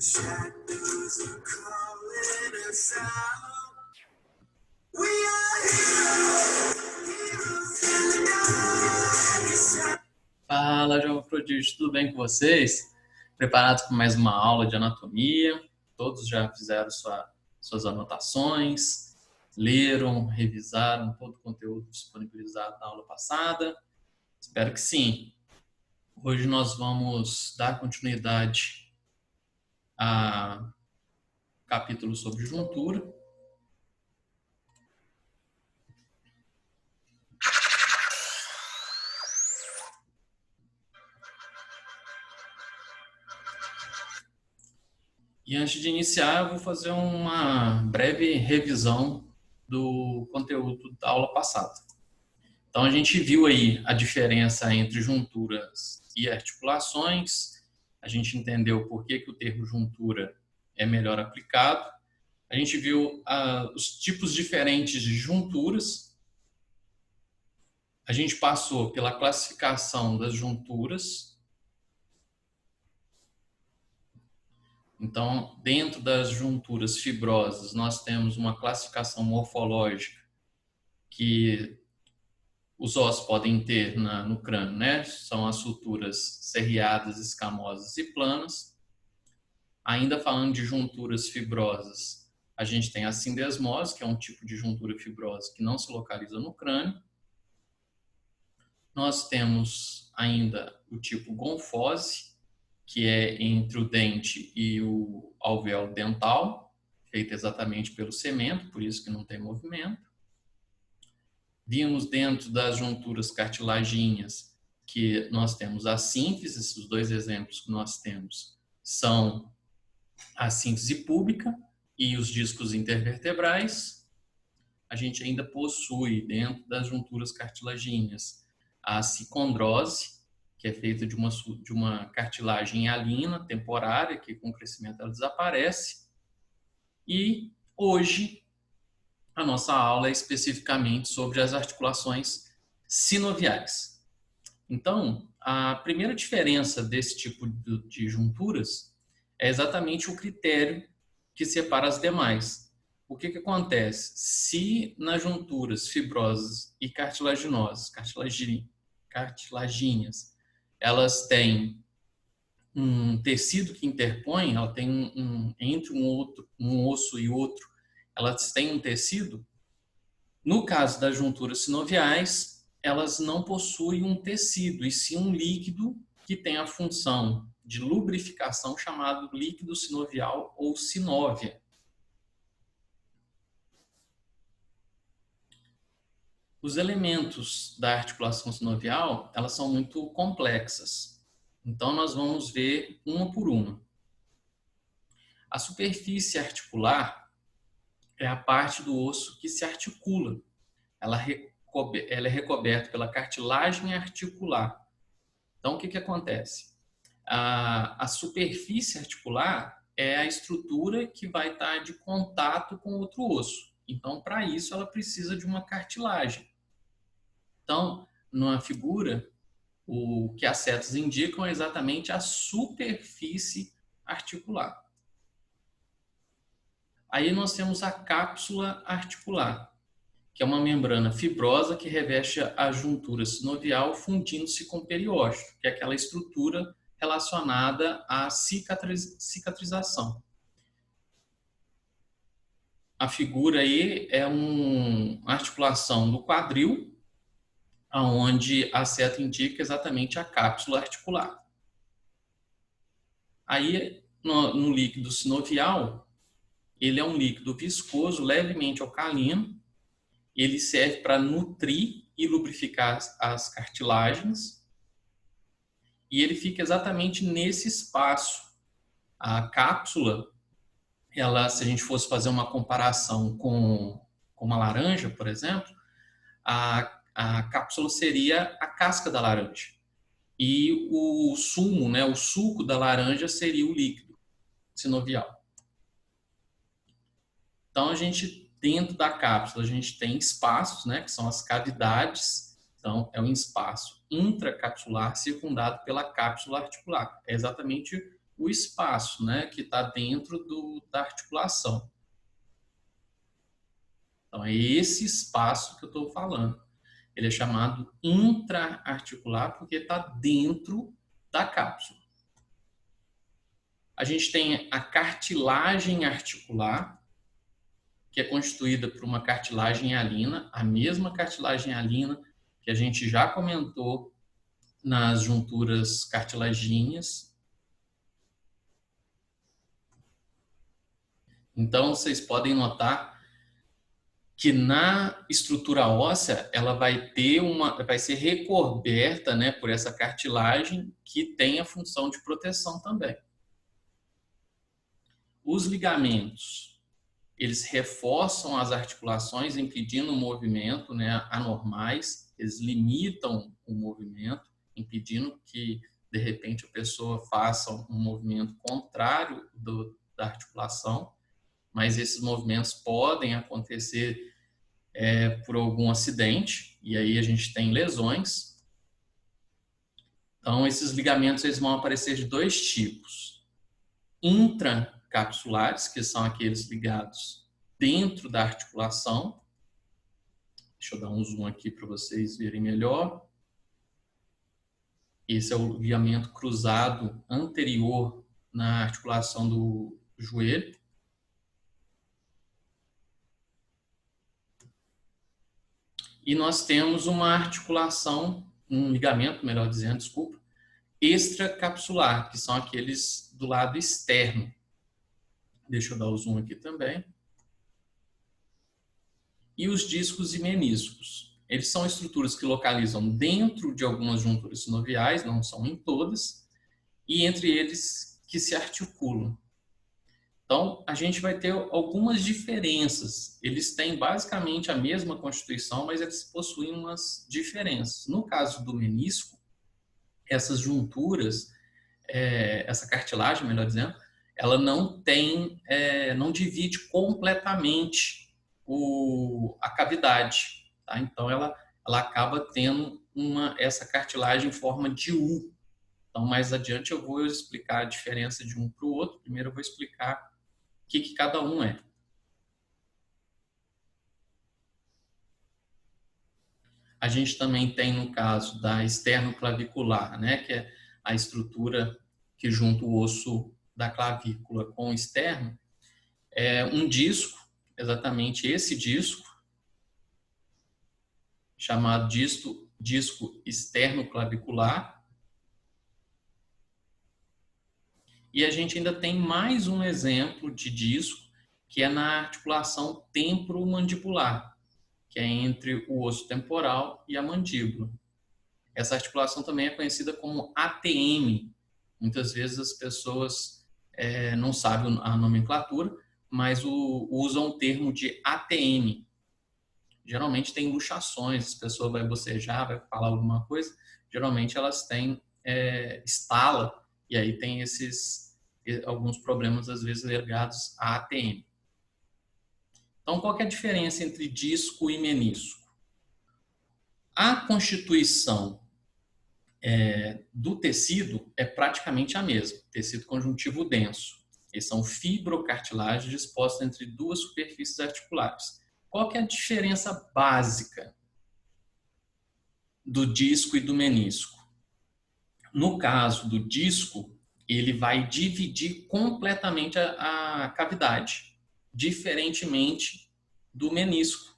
Shadows are calling us out. We are heroes in the dark. Fala, jovem prodígio, tudo bem com vocês? Preparados para mais uma aula de anatomia? Todos já fizeram suas anotações, leram, revisaram todo o conteúdo disponibilizado na aula passada? Espero que sim. Hoje nós vamos dar continuidade a capítulo sobre juntura. E antes de iniciar, eu vou fazer uma breve revisão do conteúdo da aula passada. Então, a gente viu aí a diferença entre junturas e articulações. A gente entendeu por que o termo juntura é melhor aplicado. A gente viu os tipos diferentes de junturas. A gente passou pela classificação das junturas. Então, dentro das junturas fibrosas, nós temos uma classificação morfológica que os ossos podem ter no crânio, né? São as suturas serreadas, escamosas e planas. Ainda falando de junturas fibrosas, a gente tem a sindesmose, que é um tipo de juntura fibrosa que não se localiza no crânio. Nós temos ainda o tipo gonfose, que é entre o dente e o alvéolo dental, feita exatamente pelo cemento, por isso que não tem movimento. Vimos dentro das junturas cartilagíneas que nós temos a sínfise. Esses dois exemplos que nós temos são a síntese púbica e os discos intervertebrais. A gente ainda possui dentro das junturas cartilagíneas a sicondrose, que é feita de uma cartilagem hialina temporária, que com o crescimento ela desaparece. E hoje a nossa aula é especificamente sobre as articulações sinoviais. Então, a primeira diferença desse tipo de junturas é exatamente o critério que separa as demais. O que acontece? Se nas junturas fibrosas e cartilaginosas, cartilagíneas, elas têm um tecido que interpõe, ela tem entre um osso e outro, elas têm um tecido. No caso das junturas sinoviais, elas não possuem um tecido, e sim um líquido que tem a função de lubrificação, chamado líquido sinovial ou sinóvia. Os elementos da articulação sinovial, elas são muito complexas. Então, nós vamos ver uma por uma. A superfície articular é a parte do osso que se articula. Ela é recoberta pela cartilagem articular. Então, o que acontece? A superfície articular é a estrutura que vai estar de contato com outro osso. Então, para isso, ela precisa de uma cartilagem. Então, numa figura, o que as setas indicam é exatamente a superfície articular. Aí nós temos a cápsula articular, que é uma membrana fibrosa que reveste a juntura sinovial fundindo-se com o periósteo, que é aquela estrutura relacionada à cicatrização. A figura aí é uma articulação do quadril, onde a seta indica exatamente a cápsula articular. Aí, no líquido sinovial, ele é um líquido viscoso, levemente alcalino. Ele serve para nutrir e lubrificar as cartilagens. E ele fica exatamente nesse espaço. A cápsula, se a gente fosse fazer uma comparação com uma laranja, por exemplo, a cápsula seria a casca da laranja. E o sumo, o suco da laranja seria o líquido sinovial. Então, dentro da cápsula, a gente tem espaços, que são as cavidades. Então, é um espaço intracapsular circundado pela cápsula articular. É exatamente o espaço, né, que está dentro da articulação. Então, é esse espaço que eu estou falando. Ele é chamado intra-articular porque está dentro da cápsula. A gente tem a cartilagem articular, que é constituída por uma cartilagem hialina, a mesma cartilagem hialina que a gente já comentou nas junturas cartilagíneas. Então, vocês podem notar que na estrutura óssea ela vai ser recoberta, né, por essa cartilagem que tem a função de proteção também. Os ligamentos, eles reforçam as articulações, impedindo o movimento, né, anormais, eles limitam o movimento, impedindo que, de repente, a pessoa faça um movimento contrário da articulação, mas esses movimentos podem acontecer por algum acidente, e aí a gente tem lesões. Então, esses ligamentos eles vão aparecer de dois tipos. Intracapsulares, que são aqueles ligados dentro da articulação. Deixa eu dar um zoom aqui para vocês verem melhor. Esse é o ligamento cruzado anterior na articulação do joelho. E nós temos uma articulação, um ligamento, melhor dizendo, desculpa, extracapsular, que são aqueles do lado externo. Deixa eu dar o zoom aqui também. E os discos e meniscos. Eles são estruturas que localizam dentro de algumas junturas sinoviais, não são em todas, e entre eles que se articulam. Então, a gente vai ter algumas diferenças. Eles têm basicamente a mesma constituição, mas eles possuem umas diferenças. No caso do menisco, essas junturas, essa cartilagem, melhor dizendo, ela não divide completamente a cavidade. Tá? Então, ela acaba tendo essa cartilagem em forma de U. Então, mais adiante eu vou explicar a diferença de um para o outro. Primeiro eu vou explicar o que cada um é. A gente também tem, no caso da esternoclavicular, né, que é a estrutura que junta o osso da clavícula com o externo, é um disco, exatamente esse disco, chamado disco esternoclavicular. E a gente ainda tem mais um exemplo de disco, que é na articulação temporomandibular, que é entre o osso temporal e a mandíbula. Essa articulação também é conhecida como ATM. Muitas vezes as pessoas não sabem a nomenclatura, mas usam o termo de ATM. Geralmente tem luxações, a pessoa vai bocejar, vai falar alguma coisa, geralmente elas têm estala, e aí tem alguns problemas, às vezes, ligados à ATM. Então, qual que é a diferença entre disco e menisco? A constituição do tecido é praticamente a mesma, tecido conjuntivo denso. Eles são fibrocartilagens dispostas entre duas superfícies articulares. Qual que é a diferença básica do disco e do menisco? No caso do disco, ele vai dividir completamente a cavidade, diferentemente do menisco.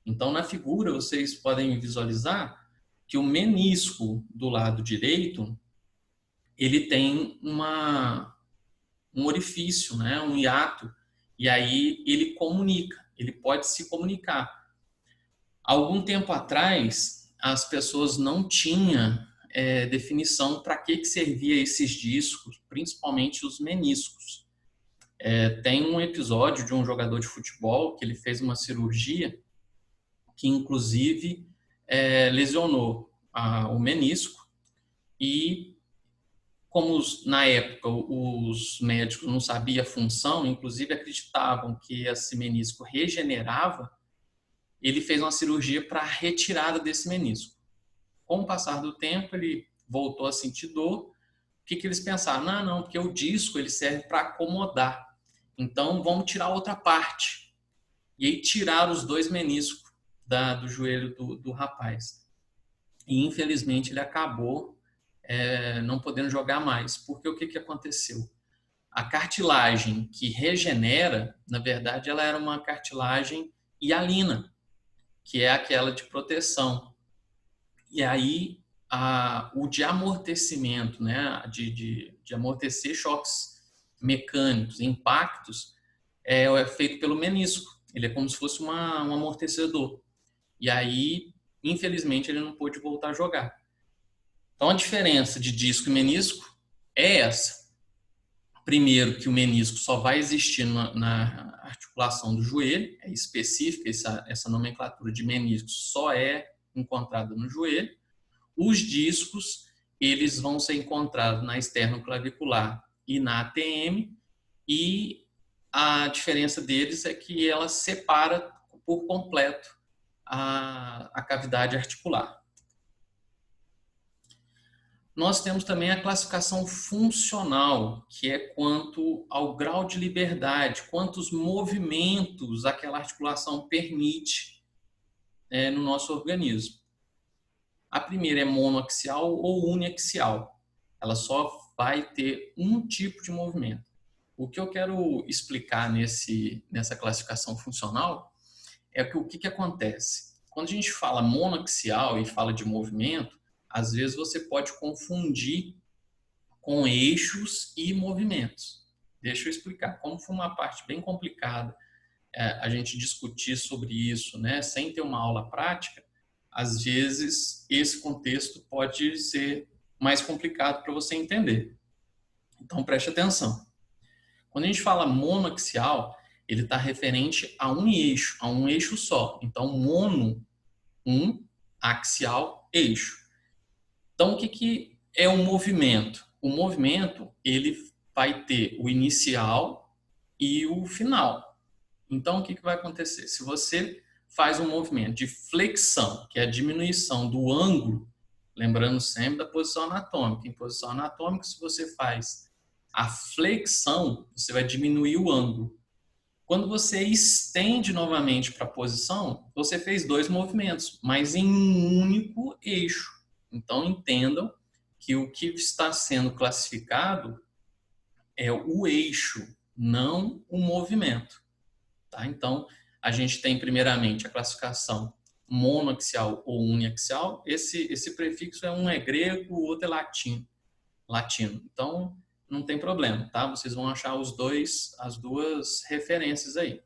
Então, na figura, vocês podem visualizar que o menisco do lado direito, ele tem um orifício, né, um hiato, e aí ele comunica, ele pode se comunicar. Algum tempo atrás, as pessoas não tinham definição para que servia esses discos, principalmente os meniscos. Tem um episódio de um jogador de futebol que ele fez uma cirurgia que, inclusive, lesionou o menisco e, como na época os médicos não sabiam a função, inclusive acreditavam que esse menisco regenerava, ele fez uma cirurgia para a retirada desse menisco. Com o passar do tempo, ele voltou a sentir dor, que eles pensaram? Não, não, porque o disco ele serve para acomodar. Então, vamos tirar outra parte. E aí tiraram os dois meniscos do joelho do rapaz. E, infelizmente, ele acabou não podendo jogar mais. Porque o que aconteceu? A cartilagem que regenera, na verdade, ela era uma cartilagem hialina, que é aquela de proteção. E aí, o de amortecimento, né, de amortecer choques mecânicos, impactos, é feito pelo menisco. Ele é como se fosse um amortecedor. E aí, infelizmente, ele não pôde voltar a jogar. Então, a diferença de disco e menisco é essa. Primeiro, que o menisco só vai existir na articulação do joelho, é específica, essa nomenclatura de menisco só é encontrada no joelho. Os discos, eles vão ser encontrados na esternoclavicular e na ATM, e a diferença deles é que ela separa por completo a cavidade articular. Nós temos também a classificação funcional, que é quanto ao grau de liberdade, quantos movimentos aquela articulação permite no nosso organismo. A primeira é monoaxial ou uniaxial. Ela só vai ter um tipo de movimento. O que eu quero explicar nessa classificação funcional é que o que acontece? Quando a gente fala monoaxial e fala de movimento, às vezes você pode confundir com eixos e movimentos. Deixa eu explicar. Como foi uma parte bem complicada a gente discutir sobre isso, né, sem ter uma aula prática, às vezes esse contexto pode ser mais complicado para você entender. Então preste atenção. Quando a gente fala monoaxial, ele está referente a um eixo só. Então mono, axial, eixo. Então o que é um movimento? O movimento ele vai ter o inicial e o final. Então o que vai acontecer? Se você faz um movimento de flexão, que é a diminuição do ângulo, lembrando sempre da posição anatômica. Em posição anatômica, se você faz a flexão, você vai diminuir o ângulo. Quando você estende novamente para a posição, você fez dois movimentos, mas em um único eixo. Então entendam que o que está sendo classificado é o eixo, não o movimento. Tá? Então, a gente tem primeiramente a classificação monoaxial ou uniaxial. Esse prefixo um é grego, o outro é latino. Então, não tem problema, tá? Vocês vão achar as duas referências aí.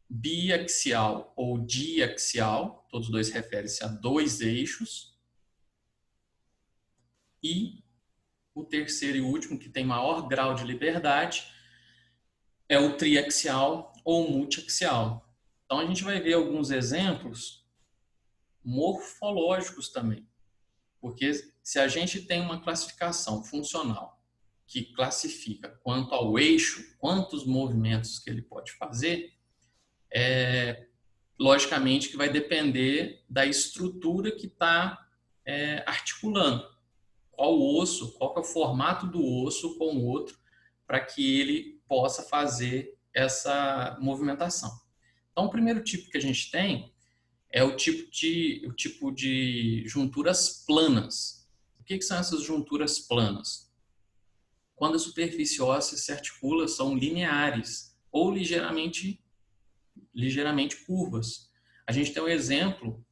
Biaxial ou diaxial, todos dois referem-se a dois eixos. E o terceiro e último, que tem maior grau de liberdade, é o triaxial ou multiaxial. Então, a gente vai ver alguns exemplos morfológicos também. Porque se a gente tem uma classificação funcional que classifica quanto ao eixo, quantos movimentos que ele pode fazer, logicamente que vai depender da estrutura que está articulando. Qual osso, qual que é o formato do osso com o outro, para que ele possa fazer essa movimentação. Então, o primeiro tipo que a gente tem é o tipo de junturas planas. O que são essas junturas planas? Quando a superfície óssea se articula, são lineares ou ligeiramente curvas. A gente tem um exemplo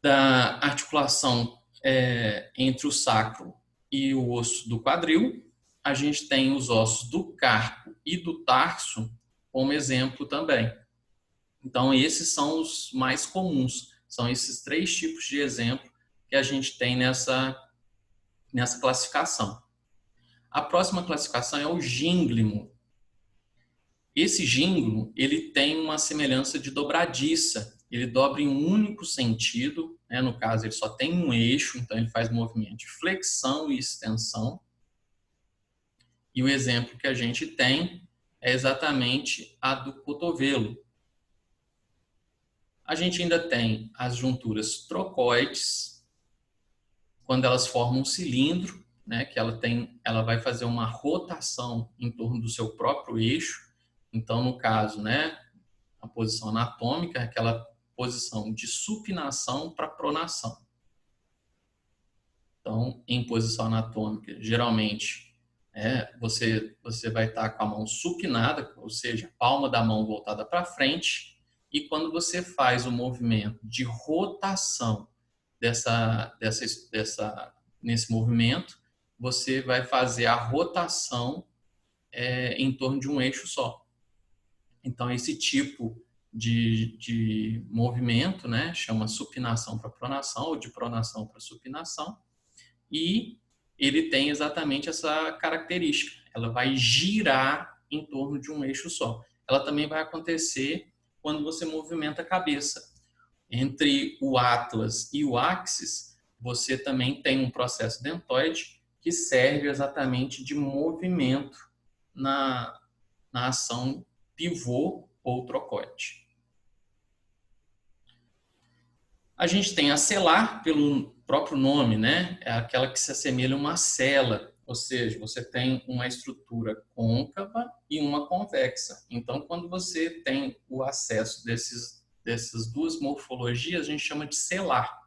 da articulação entre o sacro e o osso do quadril. A gente tem os ossos do carpo e do tarso como exemplo também. Então, esses são os mais comuns. São esses três tipos de exemplo que a gente tem nessa classificação. A próxima classificação é o gínglimo. Esse gínglimo, ele tem uma semelhança de dobradiça. Ele dobra em um único sentido, né? No caso, ele só tem um eixo, então ele faz movimento de flexão e extensão. E o exemplo que a gente tem é exatamente a do cotovelo. A gente ainda tem as junturas trocoides, quando elas formam um cilindro, né, que ela vai fazer uma rotação em torno do seu próprio eixo. Então, no caso, né, a posição anatômica é aquela posição de supinação para pronação. Então, em posição anatômica, geralmente, você vai estar com a mão supinada, ou seja, a palma da mão voltada para frente, e quando você faz o movimento de rotação nesse movimento, você vai fazer a rotação em torno de um eixo só. Então, esse tipo de movimento, né, chama supinação para pronação ou de pronação para supinação, e ele tem exatamente essa característica. Ela vai girar em torno de um eixo só. Ela também vai acontecer quando você movimenta a cabeça. Entre o atlas e o axis, você também tem um processo dentoide que serve exatamente de movimento na ação pivô ou trocoide. A gente tem a celar, pelo próprio nome, né? É aquela que se assemelha a uma cela, ou seja, você tem uma estrutura côncava e uma convexa. Então, quando você tem o acesso dessas duas morfologias, a gente chama de celar,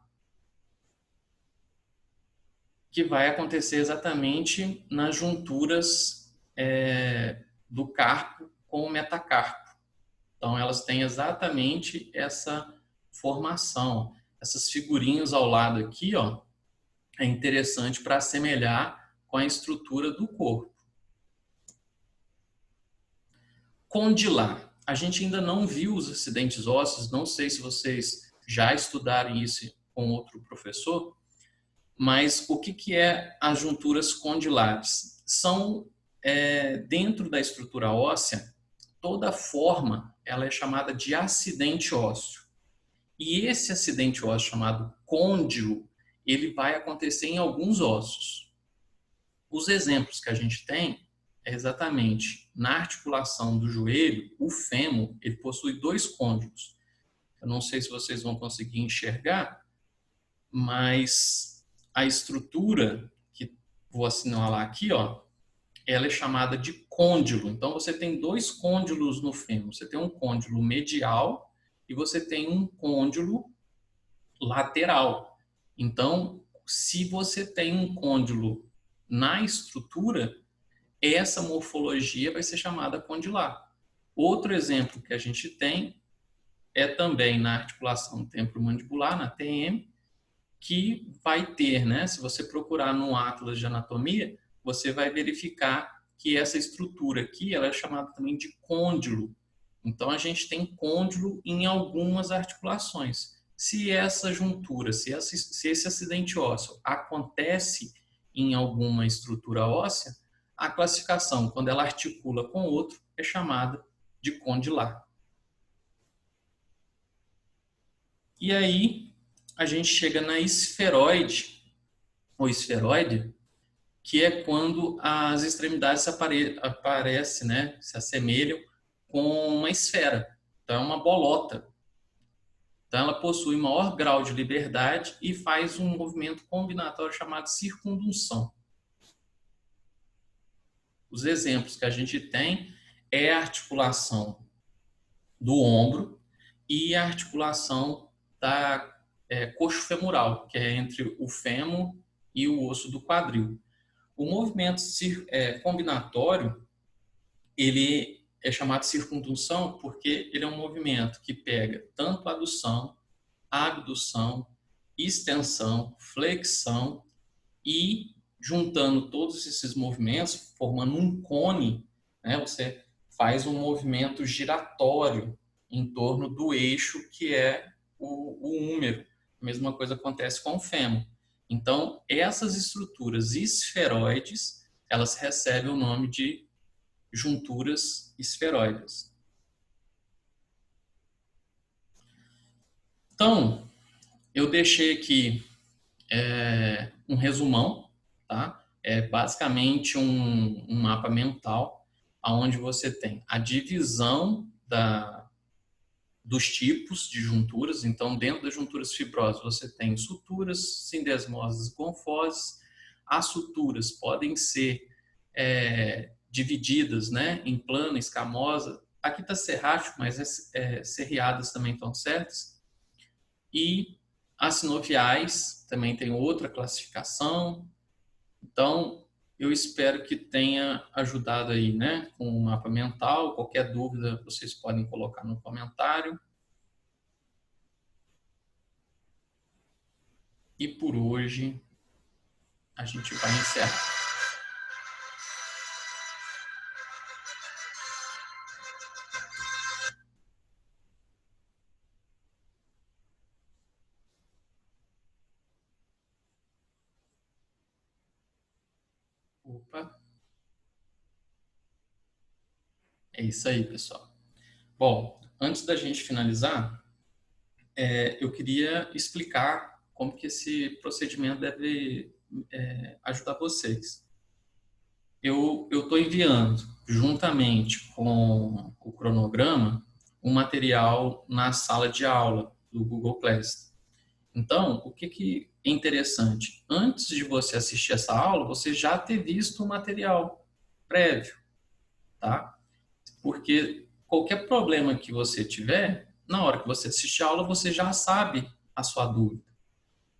que vai acontecer exatamente nas junturas do carpo com o metacarpo. Então, elas têm exatamente essa formação. Essas figurinhas ao lado aqui, ó, é interessante para assemelhar com a estrutura do corpo. Condilar. A gente ainda não viu os acidentes ósseos, não sei se vocês já estudaram isso com outro professor, mas o que é as junturas condilares? São, dentro da estrutura óssea, toda forma ela é chamada de acidente ósseo. E esse acidente ósseo chamado côndilo, ele vai acontecer em alguns ossos. Os exemplos que a gente tem é exatamente na articulação do joelho, o fêmur, ele possui dois côndilos. Eu não sei se vocês vão conseguir enxergar, mas a estrutura que vou assinalar aqui, ó, ela é chamada de côndilo. Então você tem dois côndilos no fêmur. Você tem um côndilo medial e você tem um côndilo lateral. Então, se você tem um côndilo na estrutura, essa morfologia vai ser chamada condilar. Outro exemplo que a gente tem é também na articulação temporomandibular, na TM, que vai ter, né, se você procurar no Atlas de Anatomia, você vai verificar que essa estrutura aqui ela é chamada também de côndilo. Então, a gente tem côndilo em algumas articulações. Se essa juntura, se esse acidente ósseo acontece em alguma estrutura óssea, a classificação, quando ela articula com outro, é chamada de condilar. E aí, a gente chega na esferoide, ou esferoide, que é quando as extremidades aparecem, né, se assemelham com uma esfera. Então, é uma bolota. Então, ela possui maior grau de liberdade e faz um movimento combinatório chamado circundução. Os exemplos que a gente tem é a articulação do ombro e a articulação da coxo femoral, que é entre o fêmur e o osso do quadril. O movimento combinatório, ele é chamado de circundução porque ele é um movimento que pega tanto a adução, abdução, extensão, flexão e juntando todos esses movimentos, formando um cone, né, você faz um movimento giratório em torno do eixo que é o húmero. A mesma coisa acontece com o fêmur. Então, essas estruturas esferoides, elas recebem o nome de junturas esferoides. Então, eu deixei aqui um resumão, tá? É basicamente um mapa mental, onde você tem a divisão dos tipos de junturas. Então, dentro das junturas fibrosas, você tem suturas, sindesmoses e gonfoses. As suturas podem ser divididas, né, em plana, escamosa. Aqui está serrático, mas serreadas também estão certas. E as sinoviais também tem outra classificação. Então, eu espero que tenha ajudado aí, né, com o mapa mental. Qualquer dúvida, vocês podem colocar no comentário. E por hoje, a gente vai encerrar. Opa, é isso aí, pessoal. Bom, antes da gente finalizar, eu queria explicar como que esse procedimento deve ajudar vocês. Eu estou enviando, juntamente com o cronograma, um material na sala de aula do Google Class. Então, o que é interessante? Antes de você assistir essa aula, você já ter visto o material prévio, tá? Porque qualquer problema que você tiver, na hora que você assistir a aula, você já sabe a sua dúvida.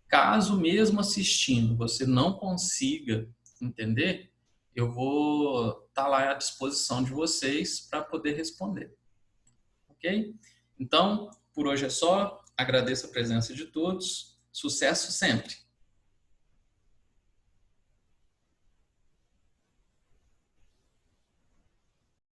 Caso mesmo assistindo você não consiga entender, eu vou estar lá à disposição de vocês para poder responder. Ok? Então, por hoje é só. Agradeço a presença de todos. Sucesso sempre!